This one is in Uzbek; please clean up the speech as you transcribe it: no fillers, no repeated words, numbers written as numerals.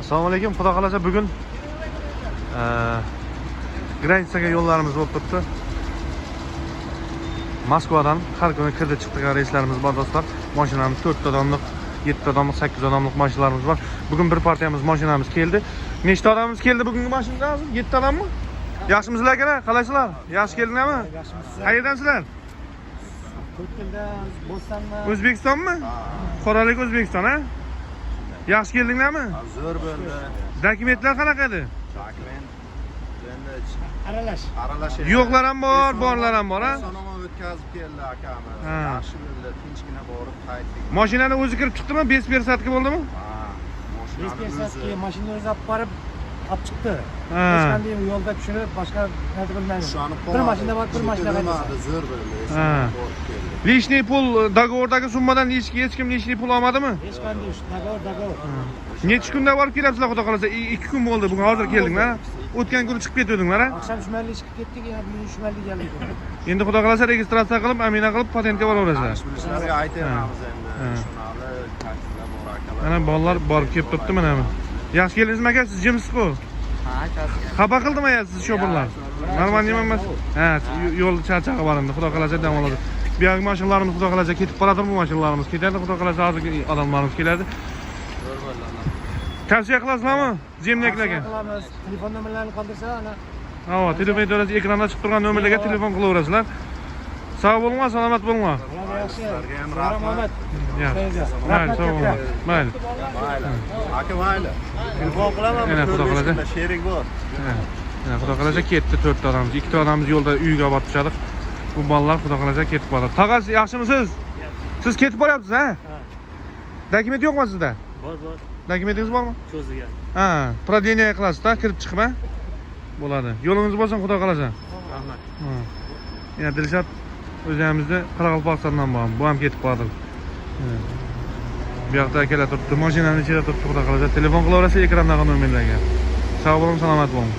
Assalomu alaykum. Xudo xolasa bugun granitsaga yo'llarimiz bo'lib turibdi. Moskvadan har kuni kirdi chiqdigan reyslarimiz bor do'stlar. Mashinamiz 4 odamlik, 7 odamlik, 8 odamlik mashinalarimiz bor. Bugun bir partiyamiz mashinamiz keldi. Nechta odamimiz keldi bugungi mashinada? 7 odammi? Yaxshimisizlar aka? Qalaysizlar? Yaxshi keldinglarmi? Yaxshimisiz? Qayerdansizlar? Ko'kkeldan, Bo'stondan. O'zbekistonmi? Qoralik O'zbekiston, ha? Yaxshi keldinglarmi? Zo'r bo'ldi. Dokumentlar qanaqa edi? Aralash. Yo'qlar ham bor, borlar ham bor, ha? Sonoma o'tkazib keldi akamiz. Ha. Yaxshi bo'ldi, tinchgina borib qaytdik. Mashinani o'zi kirib chiqdimi? 5 persatki bo'ldimi? Bespersatga mashina o'zi olib borib chiqdi. Ha. Hech qanday yo'lda tushirib, boshqa narsa bilmayman. Bir mashina bor, bir mashina qaytdi. Zo'r bo'ldi. Ha. Lishniy pul, dogovordagi summadan hech kim lishniy pul olmadimi? Hech qanday dogovor. Necha kunda borib kelasizlar xudo xolasa? 2 kun bo'ldi. Bugun hozir keldinglar. O'tgan kuni chiqib ketdinglar, ha? Oqshom shumalik chiqib ketdik, yana bugun shumalik keldik. Endi xudo xolasa registratsiya qilib, amina qilib, patentga boraverasizlar. Ishlarga aytamiz endi. Shunali taksida bor akalar. Mana bolalar borib kelib turibdi mana. Yaxshi keldingizmi aka? Siz jimsiz-ku? Xafa qildimi ya siz sho'pirlar? Normal emas. Ha, yo'l charchag'i bor endi. Xudo xolasa dam oladi. Bu yoq mashinalarimiz xudo xolasa ketib qoladi, bu mashinalarimiz ketadi. Xudo xolasa hozirgi odamlarimiz keladi. Tavsiya qilasizlarmi? Zemlaklarga. Qilamiz. Telefon nomerlarini qoldirsa, ana. Ha, telefon to'lasi ekranda chiqib turgan nomerlarga telefon qilaverasizlar. Sog' bo'linglar, salomat bo'linglar. Yaxshi. ham rahmat. Yaxshi. Mayli, sog' bo'linglar. Mayli. Aka mayli. Telefon qilaman. Yana xudo xolasa. Sherik bor. Yana xudo xolasa ketdi 4 ta odamimiz. 2 ta odamimiz yo'lda uyga borib tushadi. Bu bolalar xudo xolasa ketib qoladi. Tog'as, yaxshimisiz? Siz ketib boryapsiz, ha? Dokument yo'qmi sizda? Bor. Dokumentingiz bormi? Cho'ziga. Ha, proдление qilasizda, kirib chiqib, ha? Bo'ladi. Yo'lingiz bo'lsin, xudo xolasa. Rahmat. Ha. Yana Dilshod o'zimizda Qoraqalpog'istondan bormi? Bu ham ketib qoldi. Bu yoqda akalar turibdi, mashinaning ichida turibdi, xudo xolasa. Telefon qilaverasiz ekrandagi nomerlarga. Sog' bo'ling, salomat bo'ling.